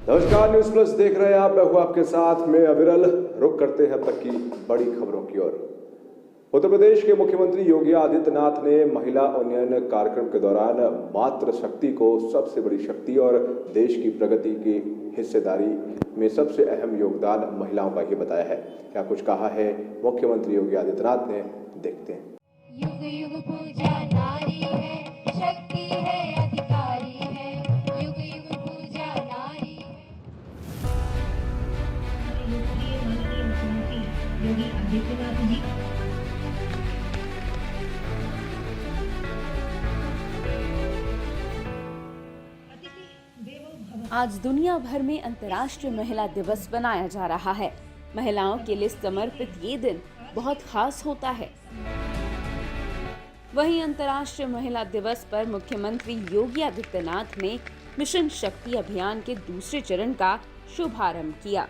नमस्कार, news plus देख रहे हैं आप। मैं हूं आपके साथ में अविरल। रुक करते हैं अब तक की बड़ी खबरों की ओर। उत्तर प्रदेश के मुख्यमंत्री योगी आदित्यनाथ ने महिला उन्नयन कार्यक्रम के दौरान मातृ शक्ति को सबसे बड़ी शक्ति और देश की प्रगति की हिस्सेदारी में सबसे अहम योगदान महिलाओं का ही बताया है। क्या कुछ कहा है मुख्यमंत्री योगी आदित्यनाथ ने, देखते हैं। युग युग पूजा नारी है, शक्ति है, अधिकारी है। युग युग पूजा नारी है। लोकप्रिय माननीय मुख्यमंत्री योगी आदित्यनाथ जी आज दुनिया भर में अंतर्राष्ट्रीय महिला दिवस मनाया जा रहा है। महिलाओं के लिए समर्पित ये दिन बहुत खास होता है। वहीं अंतर्राष्ट्रीय महिला दिवस पर मुख्यमंत्री योगी आदित्यनाथ ने मिशन शक्ति अभियान के दूसरे चरण का शुभारंभ किया।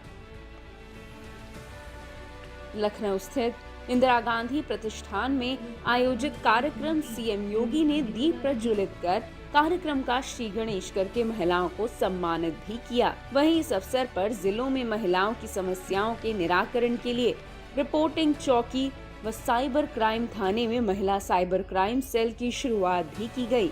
लखनऊ स्थित इंदिरा गांधी प्रतिष्ठान में आयोजित कार्यक्रम सीएम योगी ने दीप प्रज्वलित कर कार्यक्रम का श्री गणेश करके महिलाओं को सम्मानित भी किया। वहीं इस अवसर पर जिलों में महिलाओं की समस्याओं के निराकरण के लिए रिपोर्टिंग चौकी व साइबर क्राइम थाने में महिला साइबर क्राइम सेल की शुरुआत भी की गई।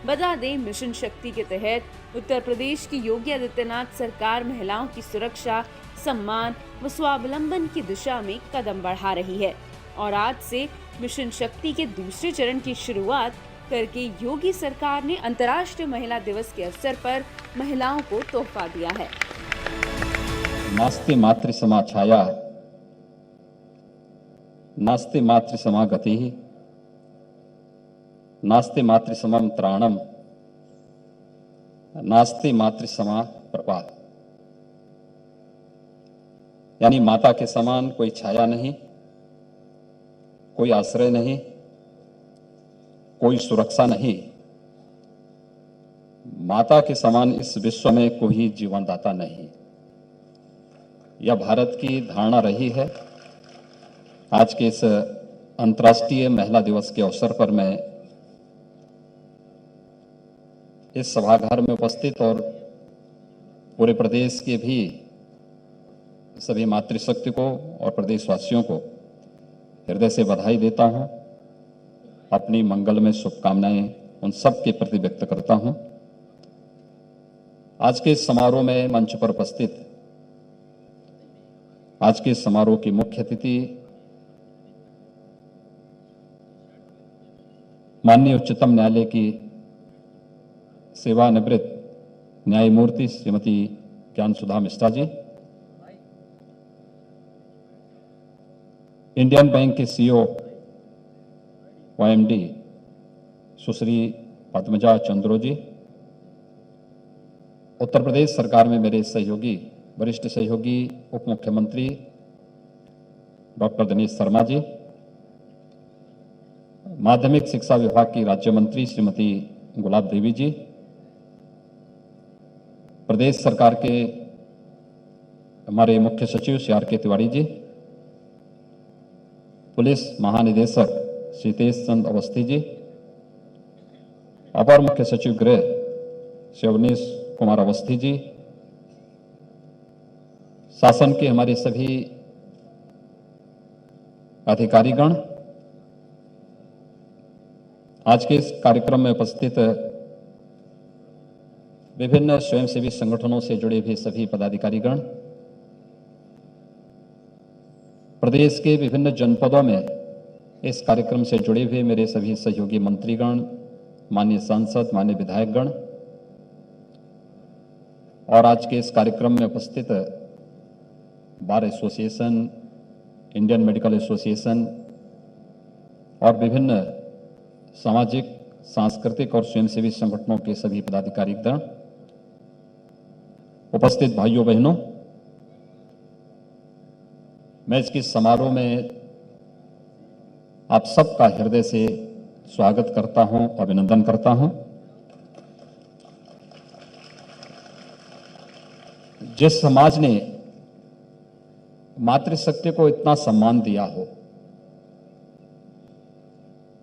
बता दें, मिशन शक्ति के तहत उत्तर प्रदेश की योगी आदित्यनाथ सरकार महिलाओं की सुरक्षा, सम्मान व स्वावलंबन की दिशा में कदम बढ़ा रही है और आज से मिशन शक्ति के दूसरे चरण की शुरुआत करके योगी सरकार ने अंतर्राष्ट्रीय महिला दिवस के अवसर पर महिलाओं को तोहफा दिया है। नास्ति मातृ समा छाया, नास्ति मातृ समा गति, नास्ति मातृ समम त्राणम, नास्ति मातृ समा प्रभा। यानी माता के समान कोई छाया नहीं, कोई आश्रय नहीं, कोई सुरक्षा नहीं। माता के समान इस विश्व में कोई जीवनदाता नहीं। यह भारत की धारणा रही है। आज के इस अंतर्राष्ट्रीय महिला दिवस के अवसर पर मैं इस सभागार में उपस्थित और पूरे प्रदेश के भी सभी मातृशक्ति को और प्रदेशवासियों को हृदय से बधाई देता हूं। अपनी मंगल में शुभकामनाएं उन सब के प्रति व्यक्त करता हूं। आज के इस समारोह में मंच पर उपस्थित आज के इस समारोह की मुख्य अतिथि माननीय उच्चतम न्यायालय की सेवानिवृत्त न्यायमूर्ति श्रीमती ज्ञानसुधा मिश्रा जी, इंडियन बैंक के सीईओ OMD सुश्री पद्मजा चंद्रो जी, उत्तर प्रदेश सरकार में मेरे सहयोगी वरिष्ठ सहयोगी उप मुख्यमंत्री डॉक्टर दिनेश शर्मा जी, माध्यमिक शिक्षा विभाग की राज्य मंत्री श्रीमती गुलाब देवी जी, प्रदेश सरकार के हमारे मुख्य सचिव श्री आर के तिवारी जी, पुलिस महानिदेशक श्री तेज चंद अवस्थी जी, अपर मुख्य सचिव गृह श्री अवनीश कुमार अवस्थी जी, शासन के हमारे सभी अधिकारीगण, आज के इस कार्यक्रम में उपस्थित विभिन्न स्वयंसेवी संगठनों से जुड़े हुए सभी पदाधिकारीगण, प्रदेश के विभिन्न जनपदों में इस कार्यक्रम से जुड़े हुए मेरे सभी सहयोगी मंत्रीगण, माननीय सांसद, माननीय विधायकगण और आज के इस कार्यक्रम में उपस्थित bar association, Indian medical association और विभिन्न सामाजिक, सांस्कृतिक और स्वयंसेवी संगठनों के सभी पदाधिकारीगण, उपस्थित भाइयों बहनों, मैं इसके समारोह में आप सबका हृदय से स्वागत करता हूं, अभिनंदन करता हूं। जिस समाज ने मातृशक्ति को इतना सम्मान दिया हो,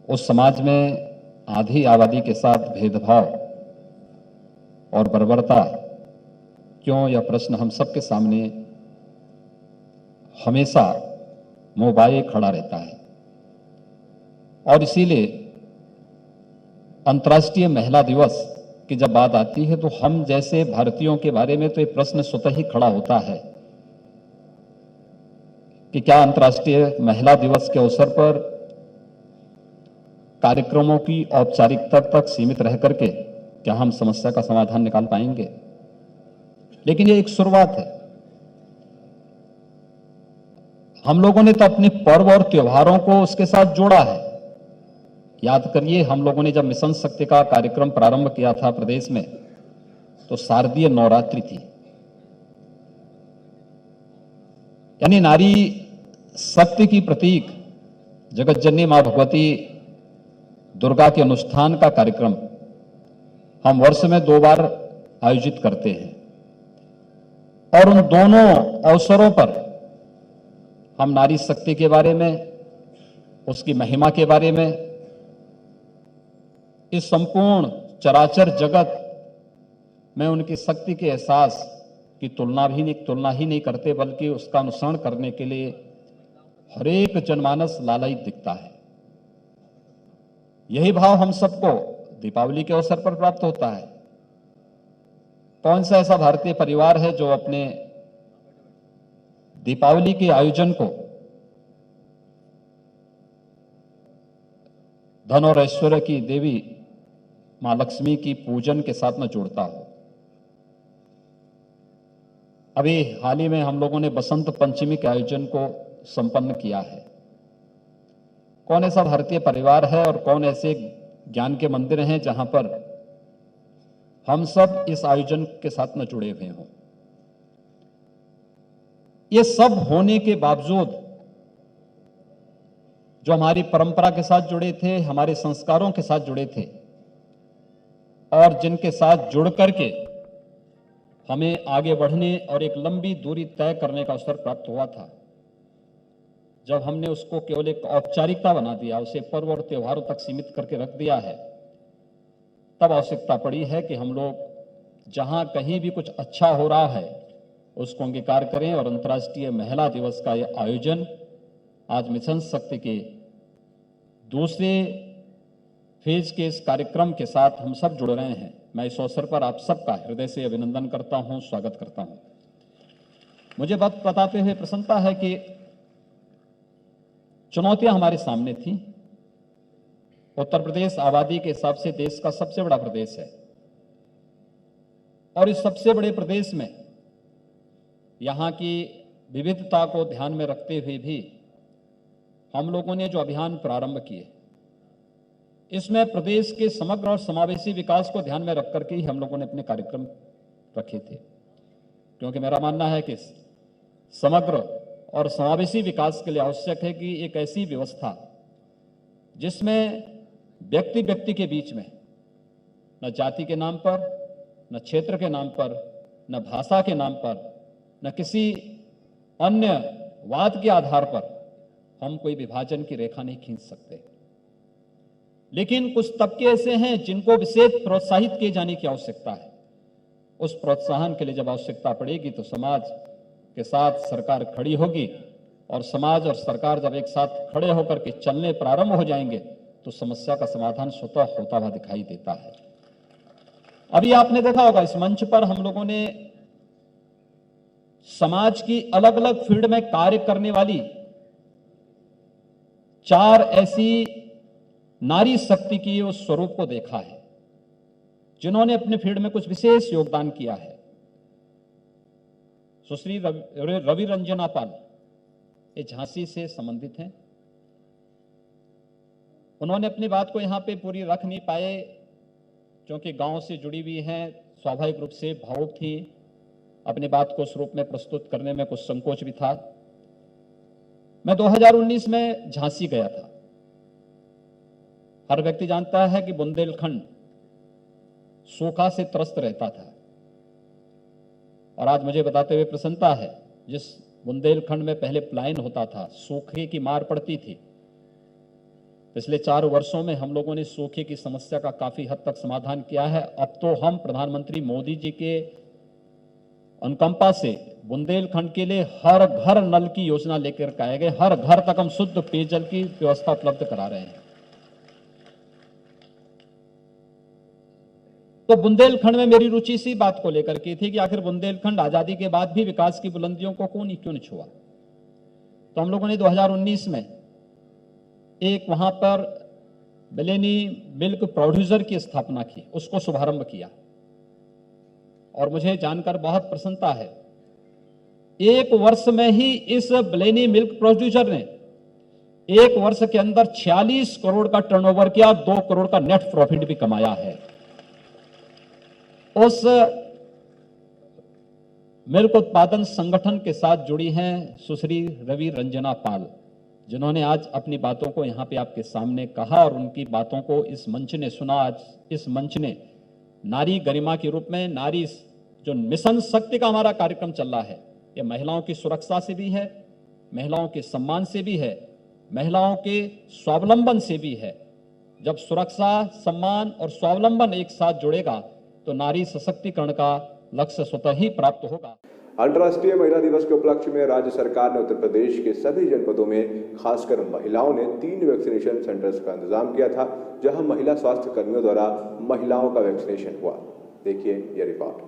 उस समाज में आधी आबादी के साथ भेदभाव और बर्बरता क्यों यह प्रश्न हम सबके सामने हमेशा मोबाइल खड़ा रहता है। और इसीलिए अंतर्राष्ट्रीय महिला दिवस की जब बात आती है तो हम जैसे भारतीयों के बारे में तो ये प्रश्न स्वतः ही खड़ा होता है कि क्या अंतर्राष्ट्रीय महिला दिवस के अवसर पर कार्यक्रमों की औपचारिकता तक सीमित रह करके क्या हम समस्या का समाधान निकाल पाएंगे। लेकिन ये एक शुरुआत है। हम लोगों ने तो अपने पर्व और त्योहारों को उसके साथ जोड़ा है। याद करिए, हम लोगों ने जब मिशन शक्ति का कार्यक्रम प्रारंभ किया था प्रदेश में तो शारदीय नवरात्रि थी, यानी नारी शक्ति की प्रतीक जगत जननी मां भगवती दुर्गा के अनुष्ठान का कार्यक्रम हम वर्ष में 2 बार आयोजित करते हैं। और उन दोनों अवसरों पर हम नारी शक्ति के बारे में, उसकी महिमा के बारे में, इस संपूर्ण चराचर जगत में उनकी शक्ति के एहसास की तुलना ही नहीं करते, बल्कि उसका अनुसरण करने के लिए हर एक जनमानस लालायित दिखता है। यही भाव हम सबको दीपावली के अवसर पर प्राप्त होता है। कौन सा ऐसा भारतीय परिवार है जो अपने दीपावली के आयोजन को धन और ऐश्वर्य की देवी मां लक्ष्मी की पूजन के साथ न जोड़ता हो। अभी हाल ही में हम लोगों ने बसंत पंचमी के आयोजन को संपन्न किया है। कौन ऐसा भारतीय परिवार है और कौन ऐसे ज्ञान के मंदिर हैं जहां पर हम सब इस आयोजन के साथ न जुड़े हुए हों। ये सब होने के बावजूद जो हमारी परंपरा के साथ जुड़े थे, हमारे संस्कारों के साथ जुड़े थे और जिनके साथ जुड़ करके हमें आगे बढ़ने और एक लंबी दूरी तय करने का अवसर प्राप्त हुआ था, जब हमने उसको केवल एक औपचारिकता बना दिया, उसे पर्व और त्योहारों तक सीमित करके रख दिया है, तब आवश्यकता पड़ी है कि हम लोग जहां कहीं भी कुछ अच्छा हो रहा है उसको अंगीकार करें। और अंतर्राष्ट्रीय महिला दिवस का यह आयोजन आज मिशन शक्ति के दूसरे फेज के इस कार्यक्रम के साथ हम सब जुड़ रहे हैं। मैं इस अवसर पर आप सबका हृदय से अभिनंदन करता हूं, स्वागत करता हूं। मुझे बात बताते हुए प्रसन्नता है कि चुनौतियां हमारे सामने थी। उत्तर प्रदेश आबादी के हिसाब से देश का सबसे बड़ा प्रदेश है और इस सबसे बड़े प्रदेश में यहां की विविधता को ध्यान में रखते हुए भी हम लोगों ने जो अभियान प्रारंभ किए, इसमें प्रदेश के समग्र और समावेशी विकास को ध्यान में रख करके ही हम लोगों ने अपने कार्यक्रम रखे थे। क्योंकि मेरा मानना है कि समग्र और समावेशी विकास के लिए आवश्यक है कि एक ऐसी व्यवस्था जिसमें व्यक्ति व्यक्ति के बीच में न जाति के नाम पर, न क्षेत्र के नाम पर, न भाषा के नाम पर, न किसी अन्य वाद के आधार पर हम कोई विभाजन की रेखा नहीं खींच सकते। लेकिन कुछ तबके ऐसे हैं जिनको विशेष प्रोत्साहित किए जाने की आवश्यकता है। उस प्रोत्साहन के लिए जब आवश्यकता पड़ेगी तो समाज के साथ सरकार खड़ी होगी और समाज और सरकार जब एक साथ खड़े होकर के चलने प्रारंभ हो जाएंगे तो समस्या का समाधान स्वतः होता हुआ दिखाई देता है। अभी आपने देखा होगा इस मंच पर हम लोगों ने समाज की अलग अलग फील्ड में कार्य करने वाली 4 ऐसी नारी शक्ति की उस स्वरूप को देखा है जिन्होंने अपने फील्ड में कुछ विशेष योगदान किया है। सुश्री रवि रंजना पाल ये झांसी से संबंधित हैं। उन्होंने अपनी बात को यहां पे पूरी रख नहीं पाए क्योंकि गांव से जुड़ी हुई हैं, स्वाभाविक रूप से भावुक थी, अपनी बात को उस रूप में प्रस्तुत करने में कुछ संकोच भी था। मैं 2019 में झांसी गया था। हर व्यक्ति जानता है कि बुंदेलखंड सूखा से त्रस्त रहता था और आज मुझे बताते हुए प्रसन्नता है, जिस बुंदेलखंड में पहले पलायन होता था, सूखे की मार पड़ती थी, पिछले 4 वर्षों में हम लोगों ने सूखे की समस्या का काफी हद तक समाधान किया है। अब तो हम प्रधानमंत्री मोदी जी के अनुकंपा से बुंदेलखंड के लिए हर घर नल की योजना लेकर के आए गए। हर घर तक हम शुद्ध पेयजल की व्यवस्था उपलब्ध करा रहे हैं। तो बुंदेलखंड में मेरी रुचि इसी बात को लेकर के थी कि आखिर बुंदेलखंड आजादी के बाद भी विकास की बुलंदियों को क्यों नहीं छुआ। तो हम लोगों ने 2019 में एक वहां पर बिलेनी मिल्क प्रोड्यूसर की स्थापना की, उसको शुभारंभ किया और मुझे जानकर बहुत प्रसन्नता है, एक वर्ष में ही इस बिलेनी मिल्क प्रोड्यूसर ने एक वर्ष के अंदर 46 करोड़ का टर्नओवर किया, 2 करोड़ का नेट प्रॉफिट भी कमाया है। उस मिल्क उत्पादन संगठन के साथ जुड़ी हैं सुश्री रवि रंजना पाल, जिन्होंने आज अपनी बातों को यहां पे आपके सामने कहा और उनकी बातों को इस मंच ने सुना। आज इस मंच ने नारी गरिमा के रूप में, नारी जो मिशन शक्ति का हमारा कार्यक्रम चल रहा है, ये महिलाओं की सुरक्षा से भी है, महिलाओं के सम्मान से भी है, महिलाओं के स्वावलंबन से भी है। जब सुरक्षा, सम्मान और स्वावलंबन एक साथ जुड़ेगा तो नारी सशक्तिकरण का लक्ष्य स्वतः ही प्राप्त होगा। अंतर्राष्ट्रीय महिला दिवस के उपलक्ष्य में राज्य सरकार ने उत्तर प्रदेश के सभी जनपदों में खासकर महिलाओं ने 3 वैक्सीनेशन सेंटर्स का इंतजाम किया था, जहां महिला स्वास्थ्य कर्मियों द्वारा महिलाओं का वैक्सीनेशन हुआ। देखिए यह रिपोर्ट।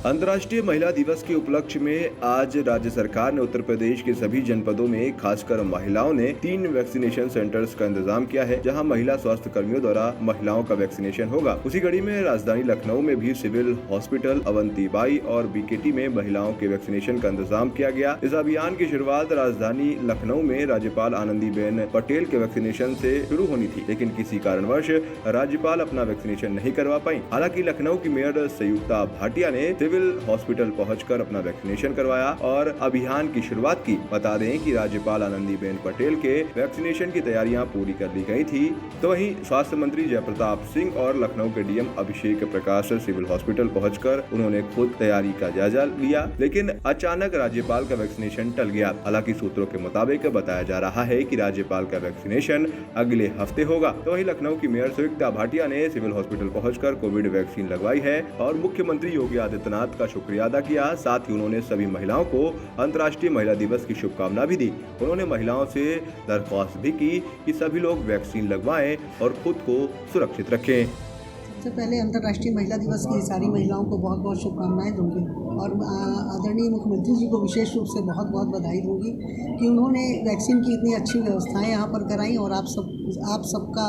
अंतर्राष्ट्रीय महिला दिवस के उपलक्ष्य में आज राज्य सरकार ने उत्तर प्रदेश के सभी जनपदों में खासकर महिलाओं ने 3 वैक्सीनेशन सेंटर्स का इंतजाम किया है, जहां महिला स्वास्थ्य कर्मियों द्वारा महिलाओं का वैक्सीनेशन होगा। उसी कड़ी में राजधानी लखनऊ में भी सिविल हॉस्पिटल अवंतीबाई और बीकेटी में महिलाओं के वैक्सीनेशन का इंतजाम किया गया। इस अभियान की शुरुआत राजधानी लखनऊ में राज्यपाल आनंदीबेन पटेल के वैक्सीनेशन से शुरू होनी थी, लेकिन किसी कारणवश राज्यपाल अपना वैक्सीनेशन नहीं करवा पाई। हालांकि लखनऊ की मेयर संयुक्ता भाटिया ने सिविल हॉस्पिटल पहुंचकर अपना वैक्सीनेशन करवाया और अभियान की शुरुआत की। बता दें कि राज्यपाल आनंदीबेन पटेल के वैक्सीनेशन की तैयारियां पूरी कर ली गई थी, तो वहीं स्वास्थ्य मंत्री जयप्रताप सिंह और लखनऊ के DM Abhishek Prakash civil hospital पहुंचकर उन्होंने खुद तैयारी का जायजा लिया, लेकिन अचानक राज्यपाल का वैक्सीनेशन टल गया। हालांकि सूत्रों के मुताबिक बताया जा रहा है कि राज्यपाल का वैक्सीनेशन अगले हफ्ते होगा। तो वहीं लखनऊ की मेयर संयुक्ता भाटिया ने सिविल हॉस्पिटल पहुंचकर कोविड वैक्सीन लगवाई है और मुख्यमंत्री योगी आदित्यनाथ का शुक्रिया अदा किया। साथ ही उन्होंने सभी महिलाओं को अंतर्राष्ट्रीय महिला दिवस की शुभकामना भी दी। उन्होंने महिलाओं से दरख्वास्त भी की कि सभी लोग वैक्सीन लगवाएं और खुद को सुरक्षित रखें। सबसे पहले अंतर्राष्ट्रीय महिला दिवस की सारी महिलाओं को बहुत बहुत शुभकामनाएं दूंगी और आदरणीय मुख्यमंत्री जी को विशेष रूप से बहुत बहुत बधाई दूंगी कि उन्होंने वैक्सीन की इतनी अच्छी व्यवस्थाएं यहाँ पर कराई और आप सबका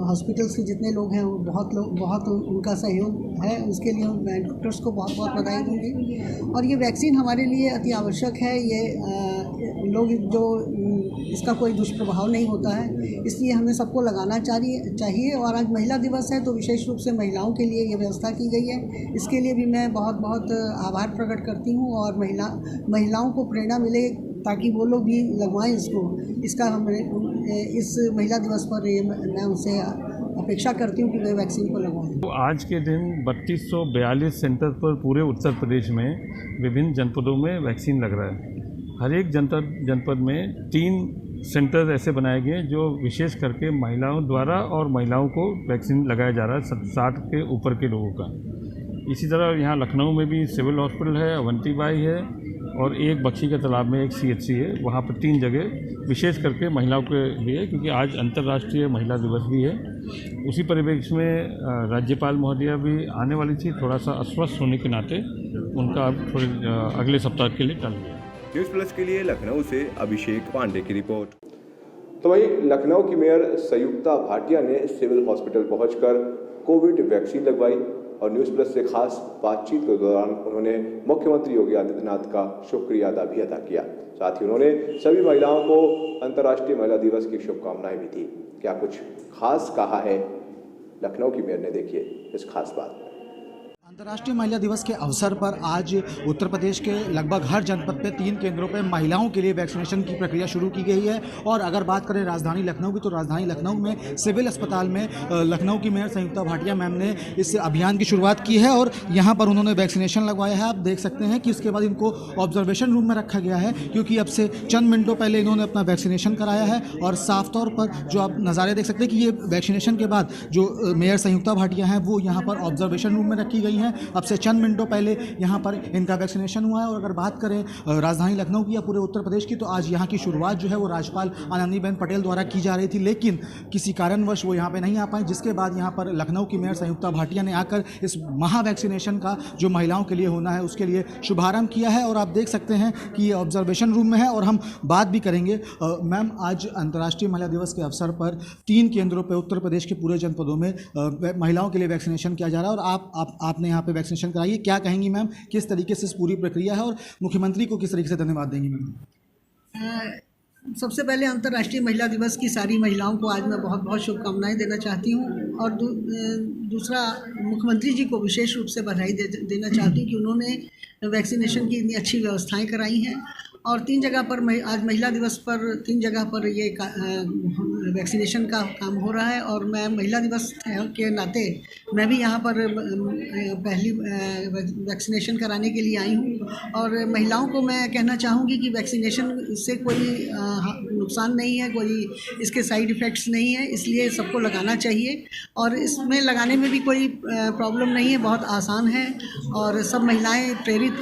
हॉस्पिटल्स के जितने लोग हैं बहुत उनका सहयोग है, उसके लिए मैं डॉक्टर्स को बहुत बहुत बधाई दूंगी। और ये वैक्सीन हमारे लिए अति आवश्यक है। ये लोग जो इसका कोई दुष्प्रभाव नहीं होता है, इसलिए हमें सबको लगाना चाहिए। और आज महिला दिवस है तो विशेष रूप से महिलाओं के लिए ये व्यवस्था की गई है, इसके लिए भी मैं बहुत बहुत आभार प्रकट करती हूँ और महिलाओं को प्रेरणा मिले ताकि वो लोग भी लगवाएं इसका हम इस महिला दिवस पर मैं उनसे अपेक्षा करती हूँ कि वे वैक्सीन को लगवाएं। तो आज के दिन 3242 सेंटर पर पूरे उत्तर प्रदेश में विभिन्न जनपदों में वैक्सीन लग रहा है। हर एक जनपद में 3 सेंटर ऐसे बनाए गए हैं जो विशेष करके महिलाओं द्वारा और महिलाओं को वैक्सीन लगाया जा रहा है 60 के ऊपर के लोगों का। इसी तरह यहाँ लखनऊ में भी सिविल हॉस्पिटल है, अवंतीबाई है और एक बख्शी के तालाब में एक CHC है। वहाँ पर 3 जगह विशेष करके महिलाओं के लिए, क्योंकि आज अंतर्राष्ट्रीय महिला दिवस भी है। उसी परिप्रेक्ष्य में राज्यपाल महोदया भी आने वाली थी, थोड़ा सा अस्वस्थ होने के नाते उनका अब थोड़े अगले सप्ताह के लिए टल गया। न्यूज़ प्लस के लिए लखनऊ से अभिषेक पांडे की रिपोर्ट। तो वहीं लखनऊ की मेयर संयुक्ता भाटिया ने सिविल हॉस्पिटल पहुंचकर कोविड वैक्सीन लगवाई और न्यूज़ प्लस से खास बातचीत के दौरान उन्होंने मुख्यमंत्री योगी आदित्यनाथ का शुक्रिया अदा किया। साथ ही उन्होंने सभी महिलाओं को अंतर्राष्ट्रीय महिला दिवस की शुभकामनाएं भी दी। क्या कुछ खास कहा है लखनऊ की मेयर ने, देखिए इस खास बात में। अंतर्राष्ट्रीय महिला दिवस के अवसर पर आज उत्तर प्रदेश के लगभग हर जनपद पे 3 केंद्रों पे महिलाओं के लिए वैक्सीनेशन की प्रक्रिया शुरू की गई है। और अगर बात करें राजधानी लखनऊ की, तो राजधानी लखनऊ में सिविल अस्पताल में लखनऊ की मेयर संयुक्ता भाटिया मैम ने इस अभियान की शुरुआत की है और यहाँ पर उन्होंने वैक्सीनेशन लगवाया है। आप देख सकते हैं कि उसके बाद इनको ऑब्जर्वेशन रूम में रखा गया है, क्योंकि अब से चंद मिनटों पहले इन्होंने अपना वैक्सीनेशन कराया है। और साफ तौर पर जो आप नज़ारे देख सकते हैं कि ये वैक्सीनेशन के बाद जो मेयर संयुक्ता भाटिया हैं वो यहाँ पर ऑब्जर्वेशन रूम में रखी गई हैं। अब से चंद मिनटों पहले यहाँ पर इनका वैक्सीनेशन हुआ है। और अगर बात करें राजधानी लखनऊ की या पूरे उत्तर प्रदेश की, तो आज यहाँ की शुरुआत जो है वो राज्यपाल आनंदीबेन पटेल द्वारा की जा रही थी, लेकिन किसी कारणवश वो यहाँ पे नहीं आ पाए, जिसके बाद यहाँ पर लखनऊ की मेयर संयुक्ता भाटिया ने आकर इस महा वैक्सीनेशन का जो महिलाओं के लिए होना है उसके लिए शुभारंभ किया है। और आप देख सकते हैं कि ये ऑब्जर्वेशन रूम में है और हम बात भी करेंगे। मैम, आज अंतर्राष्ट्रीय महिला दिवस के अवसर पर 3 केंद्रों पर उत्तर प्रदेश के पूरे जनपदों में महिलाओं के लिए वैक्सीनेशन किया जा रहा है और आपने यहाँ पे वैक्सीनेशन कराई है। क्या कहेंगी मैम, किस तरीके से इस पूरी प्रक्रिया है और मुख्यमंत्री को किस तरीके से धन्यवाद देंगी मैम? सबसे पहले अंतर्राष्ट्रीय महिला दिवस की सारी महिलाओं को आज मैं बहुत बहुत शुभकामनाएं देना चाहती हूं। और दूसरा, मुख्यमंत्री जी को विशेष रूप से बधाई देना चाहती हूं कि उन्होंने वैक्सीनेशन की इतनी अच्छी व्यवस्थाएं कराई हैं। और 3 जगह पर आज महिला दिवस पर 3 जगह पर ये वैक्सीनेशन का काम हो रहा है। और मैं महिला दिवस के नाते मैं भी यहाँ पर पहली वैक्सीनेशन कराने के लिए आई हूँ। और महिलाओं को मैं कहना चाहूँगी कि वैक्सीनेशन से कोई नुकसान नहीं है, कोई इसके साइड इफ़ेक्ट्स नहीं है, इसलिए सबको लगाना चाहिए। और इसमें लगाने में भी कोई प्रॉब्लम नहीं है, बहुत आसान है। और सब महिलाएँ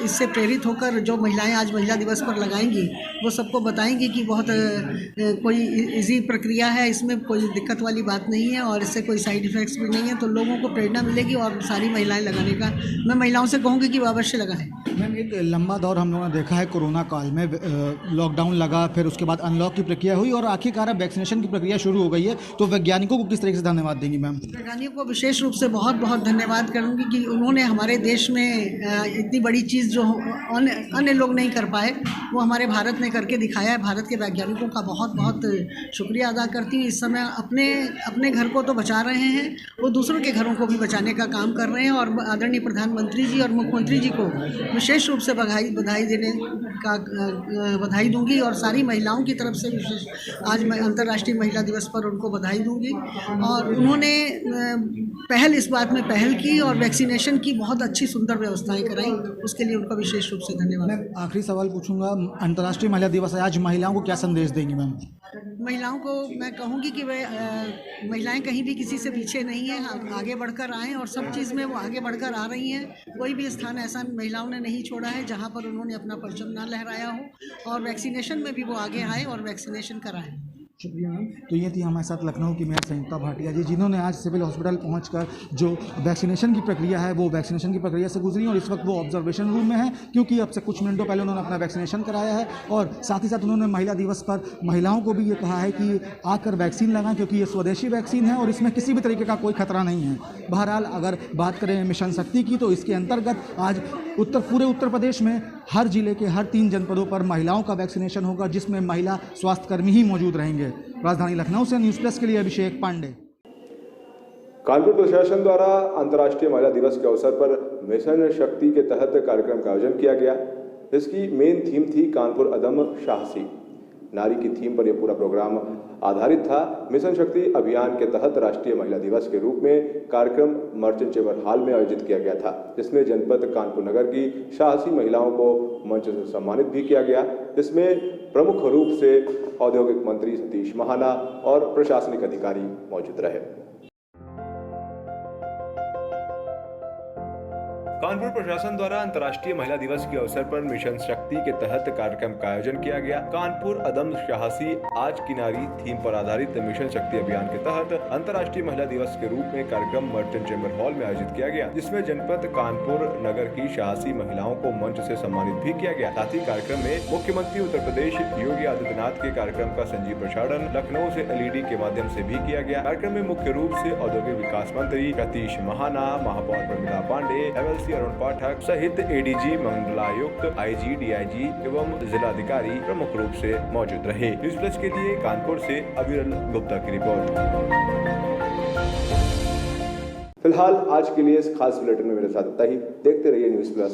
इससे प्रेरित होकर जो महिलाएँ आज महिला दिवस पर लगाएंगी वो सबको बताएंगी कि बहुत कोई इजी प्रक्रिया है, इसमें कोई दिक्कत वाली बात नहीं है और इससे कोई साइड इफ़ेक्ट्स भी नहीं है। तो लोगों को प्रेरणा मिलेगी और सारी महिलाएं लगाने का मैं महिलाओं से कहूँगी कि वो अवश्य लगाएं। मैम, एक लंबा दौर हम लोगों ने देखा है, कोरोना काल में लॉकडाउन लगा, फिर उसके बाद अनलॉक की प्रक्रिया हुई और आखिरकार अब वैक्सीनेशन की प्रक्रिया शुरू हो गई है। तो वैज्ञानिकों को किस तरीके से धन्यवाद देंगी मैम? वैज्ञानिकों को विशेष रूप से बहुत बहुत धन्यवाद करूँगी कि उन्होंने हमारे देश में इतनी बड़ी चीज़ जो अन्य लोग नहीं कर पाए वो हमारे भारत ने करके दिखाया है। भारत के वैज्ञानिकों का बहुत बहुत शुक्रिया अदा करती हूँ। इस समय अपने घर को तो बचा रहे हैं, वो दूसरों के घरों को भी बचाने का काम कर रहे हैं। और आदरणीय प्रधानमंत्री जी और मुख्यमंत्री जी को विशेष रूप से बधाई दूंगी। और सारी महिलाओं की तरफ से विशेष आज मैं अंतर्राष्ट्रीय महिला दिवस पर उनको बधाई दूंगी। और उन्होंने इस बात में पहल की और वैक्सीनेशन की बहुत अच्छी सुंदर व्यवस्थाएं कराई, उसके लिए उनका विशेष रूप से धन्यवाद। मैं आखिरी सवाल पूछूंगा, अंतर्राष्ट्रीय महिला दिवस है आज, महिलाओं को क्या संदेश देंगी मैम? महिलाओं को मैं कहूँगी कि वे महिलाएं कहीं भी किसी से पीछे नहीं हैं, आगे बढ़कर आएँ और सब चीज़ में वो आगे बढ़कर आ रही हैं। कोई भी स्थान ऐसा महिलाओं ने नहीं छोड़ा है जहाँ पर उन्होंने अपना परचम ना लहराया हो। और वैक्सीनेशन में भी वो आगे आए और वैक्सीनेशन कराएं। शुक्रिया मैम। तो ये थी हमारे साथ लखनऊ की मेयर संयुक्ता भाटिया जी, जिन्होंने आज सिविल हॉस्पिटल पहुंचकर जो वैक्सीनेशन की प्रक्रिया है वो वैक्सीनेशन की प्रक्रिया से गुजरी और इस वक्त वो ऑब्जर्वेशन रूम में है, क्योंकि अब से कुछ मिनटों पहले उन्होंने अपना वैक्सीनेशन कराया है। और साथ ही साथ उन्होंने महिला दिवस पर महिलाओं को भी ये कहा है कि आकर वैक्सीन लगाएं, क्योंकि ये स्वदेशी वैक्सीन है और इसमें किसी भी तरीके का कोई खतरा नहीं है। बहरहाल, अगर बात करें मिशन शक्ति की, तो इसके अंतर्गत आज पूरे उत्तर प्रदेश में हर जिले के हर 3 जनपदों पर महिलाओं का वैक्सीनेशन होगा, जिसमें महिला स्वास्थ्यकर्मी ही मौजूद रहेंगे। राजधानी लखनऊ से न्यूज़ प्लस के लिए अभिषेक पांडे। कानपुर प्रशासन द्वारा अंतर्राष्ट्रीय महिला दिवस के अवसर पर मिशन शक्ति के तहत कार्यक्रम का आयोजन किया गया। इसकी मेन थीम थी कानपुर अदम साहसी। नारी की थीम पर यह पूरा प्रोग्राम आधारित था। मिशन शक्ति अभियान के तहत राष्ट्रीय महिला दिवस के रूप में कार्यक्रम मर्चेंट चेंबर हॉल में आयोजित किया गया था, जिसमें जनपद कानपुर नगर की साहसी महिलाओं को मंच से सम्मानित भी किया गया। इसमें प्रमुख रूप से औद्योगिक मंत्री सतीश महाना और प्रशासनिक अधिकारी मौजूद रहे। कानपुर प्रशासन द्वारा अंतर्राष्ट्रीय महिला दिवस के अवसर पर मिशन शक्ति के तहत कार्यक्रम का आयोजन किया गया। कानपुर अदम साहसी आज की नारी थीम पर आधारित मिशन शक्ति अभियान के तहत अंतर्राष्ट्रीय महिला दिवस के रूप में कार्यक्रम मर्चेंट चेंबर हॉल में आयोजित किया गया, जिसमें जनपद कानपुर नगर की साहसी महिलाओं को मंच से सम्मानित भी किया गया। साथ ही कार्यक्रम में मुख्यमंत्री उत्तर प्रदेश योगी आदित्यनाथ के कार्यक्रम का संजीव प्रसारण लखनऊ से LED के माध्यम से भी किया गया। कार्यक्रम में मुख्य रूप से औद्योगिक विकास मंत्री सतीश महाना, महापौर प्रमिला पांडे, MLC अरुण पाठक सहित ADG, मंडलायुक्त, IG, DIG एवं जिलाधिकारी प्रमुख रूप से मौजूद रहे। न्यूज़ प्लस के लिए कानपुर से अविरल गुप्ता की रिपोर्ट। फिलहाल आज के लिए इस खास बुलेटिन में मेरे साथ इतना ही। देखते रहिए न्यूज़ प्लस।